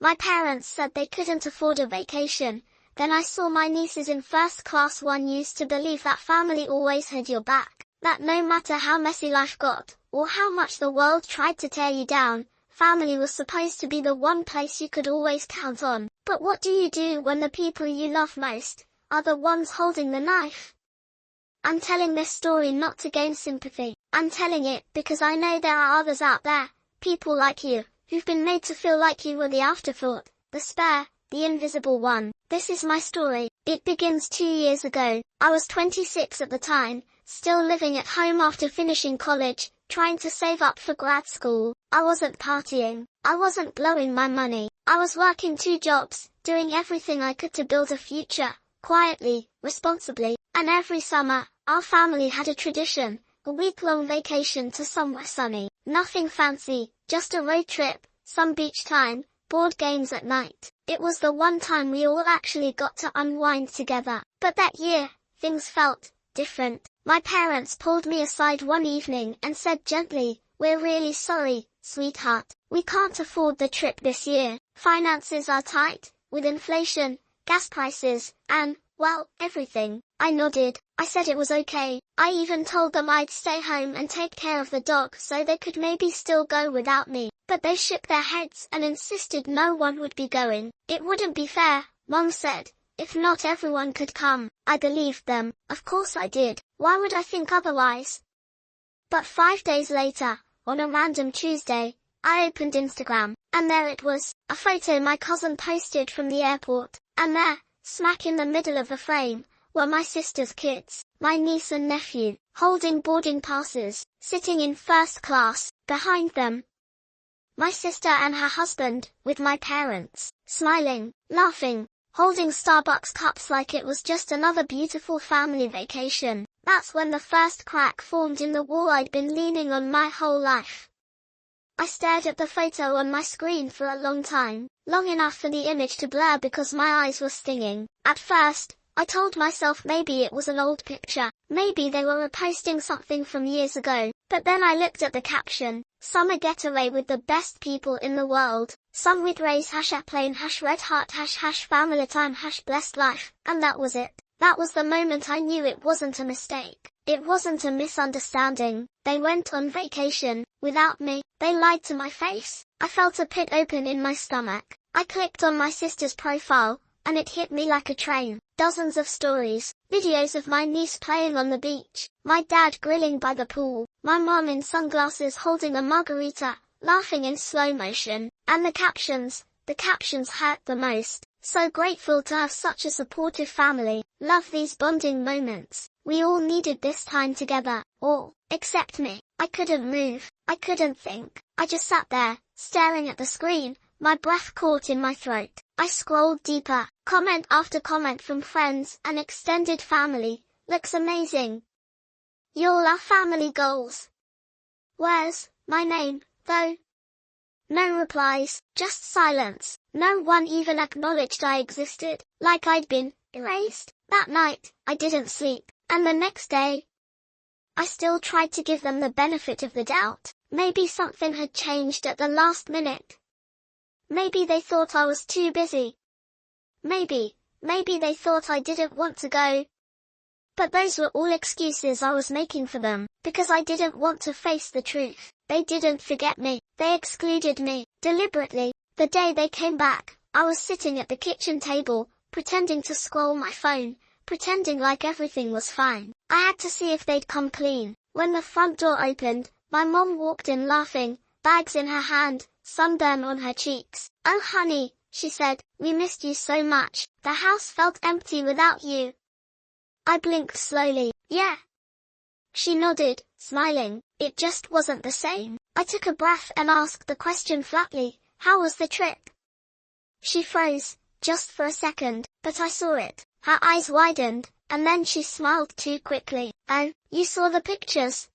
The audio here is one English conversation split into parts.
My parents said they couldn't afford a vacation. Then I saw my nieces in first class. One used to believe that family always had your back, that no matter how messy life got, or how much the world tried to tear you down, family was supposed to be the one place you could always count on. But what do you do when the people you love most are the ones holding the knife? I'm telling this story not to gain sympathy. I'm telling it because I know there are others out there, people like you, who've been made to feel like you were the afterthought, the spare, the invisible one. This is my story. It begins 2 years ago. I was 26 at the time, still living at home after finishing college, trying to save up for grad school. I wasn't partying. I wasn't blowing my money. I was working 2 jobs, doing everything I could to build a future, quietly, responsibly. And every summer, our family had a tradition, a week-long vacation to somewhere sunny. Nothing fancy, just a road trip, some beach time, board games at night. It was the one time we all actually got to unwind together. But that year, things felt different. My parents pulled me aside one evening and said gently, "We're really sorry, sweetheart. We can't afford the trip this year. Finances are tight, with inflation, gas prices, and, well, everything." I nodded. I said it was okay. I even told them I'd stay home and take care of the dog so they could maybe still go without me. But they shook their heads and insisted no one would be going. It wouldn't be fair, Mom said, if not everyone could come. I believed them. Of course I did. Why would I think otherwise? But 5 days later, on a random Tuesday, I opened Instagram, and there it was, a photo my cousin posted from the airport. And there, smack in the middle of the frame, were my sister's kids, my niece and nephew, holding boarding passes, sitting in first class. Behind them, my sister and her husband, with my parents, smiling, laughing, holding Starbucks cups like it was just another beautiful family vacation. That's when the first crack formed in the wall I'd been leaning on my whole life. I stared at the photo on my screen for a long time, long enough for the image to blur because my eyes were stinging. At first, I told myself maybe it was an old picture, maybe they were reposting something from years ago. But then I looked at the caption, "Summer getaway with the best people in the world, some with rays #airplane #red heart #family time #blessed life," and that was it. That was the moment I knew it wasn't a mistake. It wasn't a misunderstanding. They went on vacation, without me. They lied to my face. I felt a pit open in my stomach. I clicked on my sister's profile, and it hit me like a train. Dozens of stories, videos of my niece playing on the beach, my dad grilling by the pool, my mom in sunglasses holding a margarita, laughing in slow motion, and the captions hurt the most. So grateful to have such a supportive family, love these bonding moments. We all needed this time together, all, except me. I couldn't move, I couldn't think, I just sat there, staring at the screen, my breath caught in my throat. I scrolled deeper, comment after comment from friends and extended family. "Looks amazing. Y'all are family goals. Where's my name, though?" No replies, just silence. No one even acknowledged I existed, like I'd been erased. That night, I didn't sleep, and the next day, I still tried to give them the benefit of the doubt. Maybe something had changed at the last minute. Maybe they thought I was too busy. Maybe they thought I didn't want to go. But those were all excuses I was making for them, because I didn't want to face the truth. They didn't forget me. They excluded me, deliberately. The day they came back, I was sitting at the kitchen table, pretending to scroll my phone, pretending like everything was fine. I had to see if they'd come clean. When the front door opened, my mom walked in laughing, bags in her hand, sunburn on her cheeks. "Oh honey," she said, "we missed you so much. The house felt empty without you." I blinked slowly. "Yeah." She nodded, smiling. It just wasn't the same. I took a breath and asked the question flatly, "How was the trip?" She froze, just for a second, but I saw it. Her eyes widened, and then she smiled too quickly. "Oh, you saw the pictures?"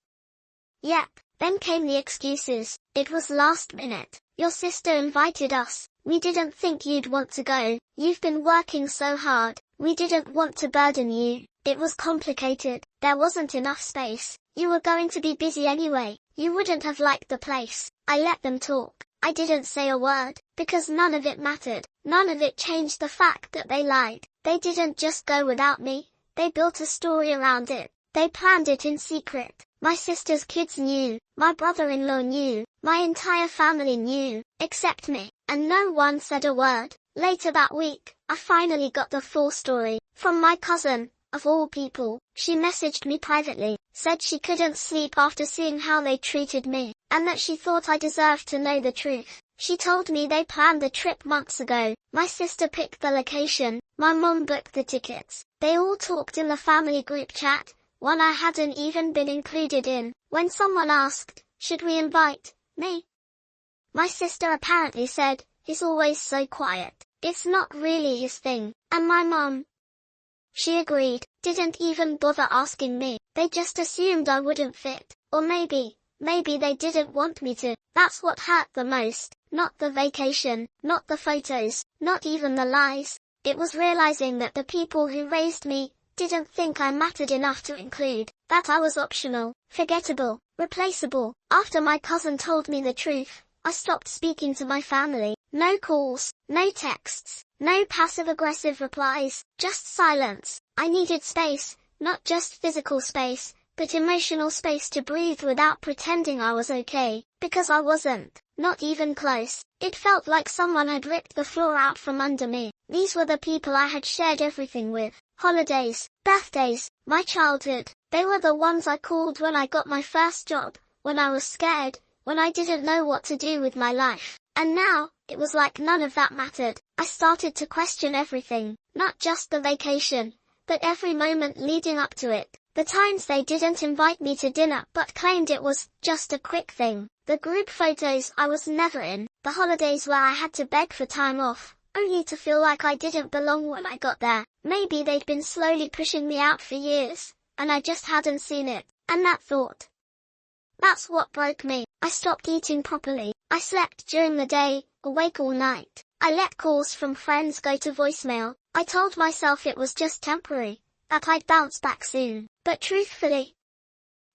"Yep." Then came the excuses. "It was last minute. Your sister invited us. We didn't think you'd want to go. You've been working so hard. We didn't want to burden you. It was complicated. There wasn't enough space. You were going to be busy anyway. You wouldn't have liked the place." I let them talk. I didn't say a word, because none of it mattered. None of it changed the fact that they lied. They didn't just go without me. They built a story around it. They planned it in secret. My sister's kids knew. My brother-in-law knew. My entire family knew, except me. And no one said a word. Later that week, I finally got the full story. From my cousin, of all people. She messaged me privately, said she couldn't sleep after seeing how they treated me, and that she thought I deserved to know the truth. She told me they planned the trip months ago. My sister picked the location. My mom booked the tickets. They all talked in the family group chat, one I hadn't even been included in. When someone asked, should we invite me? My sister apparently said, he's always so quiet. It's not really his thing. And my mom, she agreed, didn't even bother asking me. They just assumed I wouldn't fit. Or maybe they didn't want me to. That's what hurt the most. Not the vacation, not the photos, not even the lies. It was realizing that the people who raised me didn't think I mattered enough to include, that I was optional, forgettable, replaceable. After my cousin told me the truth, I stopped speaking to my family. No calls, no texts, no passive-aggressive replies, just silence. I needed space, not just physical space, but emotional space to breathe without pretending I was okay, because I wasn't, not even close. It felt like someone had ripped the floor out from under me. These were the people I had shared everything with. Holidays, birthdays, my childhood. They were the ones I called when I got my first job, when I was scared, when I didn't know what to do with my life. And now, it was like none of that mattered. I started to question everything, not just the vacation, but every moment leading up to it. The times they didn't invite me to dinner but claimed it was just a quick thing. The group photos I was never in. The holidays where I had to beg for time off, only to feel like I didn't belong when I got there. Maybe they'd been slowly pushing me out for years, and I just hadn't seen it. And that thought, that's what broke me. I stopped eating properly. I slept during the day, awake all night. I let calls from friends go to voicemail. I told myself it was just temporary, that I'd bounce back soon. But truthfully,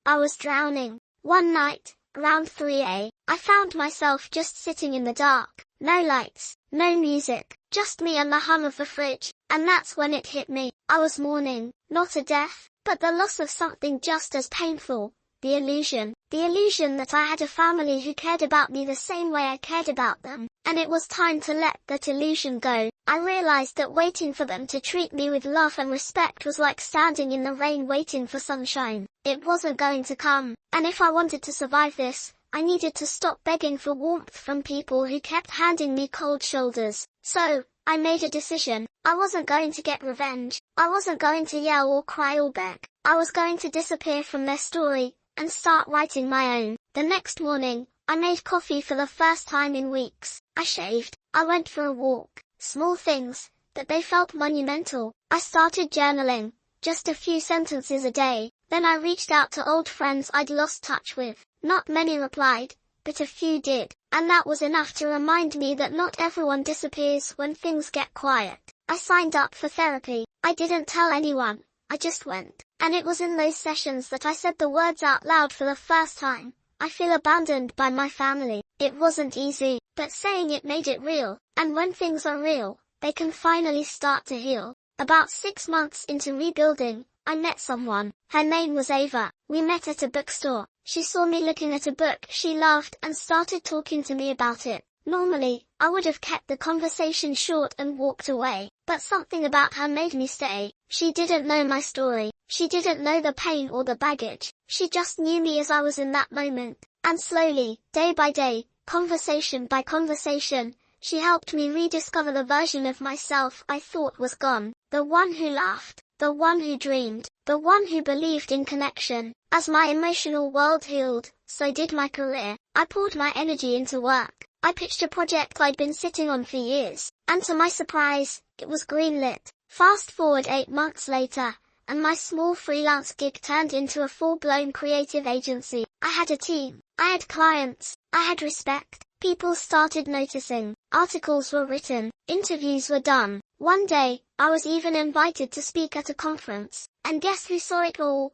I was drowning. One night, around 3 a.m, I found myself just sitting in the dark. No lights, no music, just me and the hum of the fridge. And that's when it hit me. I was mourning, not a death, but the loss of something just as painful. The illusion that I had a family who cared about me the same way I cared about them. And it was time to let that illusion go. I realized that waiting for them to treat me with love and respect was like standing in the rain waiting for sunshine. It wasn't going to come. And if I wanted to survive this, I needed to stop begging for warmth from people who kept handing me cold shoulders. So, I made a decision. I wasn't going to get revenge. I wasn't going to yell or cry or beg. I was going to disappear from their story and start writing my own. The next morning, I made coffee for the first time in weeks. I shaved. I went for a walk. Small things, but they felt monumental. I started journaling, just a few sentences a day. Then I reached out to old friends I'd lost touch with. Not many replied, but a few did. And that was enough to remind me that not everyone disappears when things get quiet. I signed up for therapy. I didn't tell anyone. I just went. And it was in those sessions that I said the words out loud for the first time. I feel abandoned by my family. It wasn't easy, but saying it made it real. And when things are real, they can finally start to heal. About 6 months into rebuilding, I met someone. Her name was Ava. We met at a bookstore. She saw me looking at a book she loved and started talking to me about it. Normally, I would have kept the conversation short and walked away, but something about her made me stay. She didn't know my story. She didn't know the pain or the baggage. She just knew me as I was in that moment. And slowly, day by day, conversation by conversation, she helped me rediscover the version of myself I thought was gone. The one who laughed, the one who dreamed, the one who believed in connection. As my emotional world healed, so did my career. I poured my energy into work. I pitched a project I'd been sitting on for years, and to my surprise, it was greenlit. Fast forward 8 months later, and my small freelance gig turned into a full-blown creative agency. I had a team. I had clients. I had respect. People started noticing. Articles were written. Interviews were done. One day, I was even invited to speak at a conference. And guess who saw it all?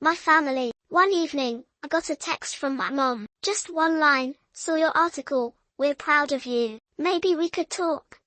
My family. One evening, I got a text from my mom. Just one line, saw your article, we're proud of you, maybe we could talk.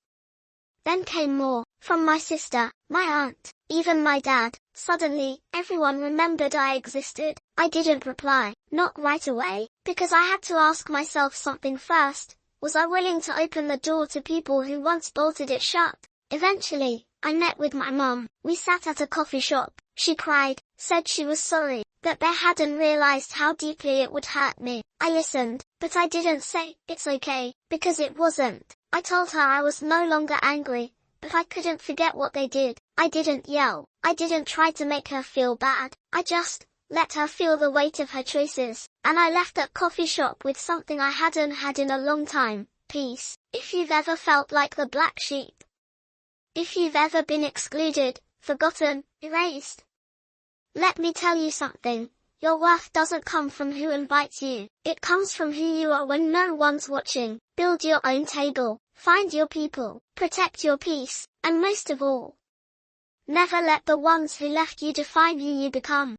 Then came more, from my sister, my aunt, even my dad. Suddenly, everyone remembered I existed. I didn't reply, not right away, because I had to ask myself something first. Was I willing to open the door to people who once bolted it shut? Eventually, I met with my mum. We sat at a coffee shop. She cried, said she was sorry, that they hadn't realized how deeply it would hurt me. I listened, but I didn't say, it's okay, because it wasn't. I told her I was no longer angry, but I couldn't forget what they did. I didn't yell. I didn't try to make her feel bad. I just let her feel the weight of her choices. And I left that coffee shop with something I hadn't had in a long time, peace. If you've ever felt like the black sheep, if you've ever been excluded, forgotten, erased, let me tell you something. Your worth doesn't come from who invites you. It comes from who you are when no one's watching. Build your own table. Find your people. Protect your peace. And most of all, never let the ones who left you define who you become.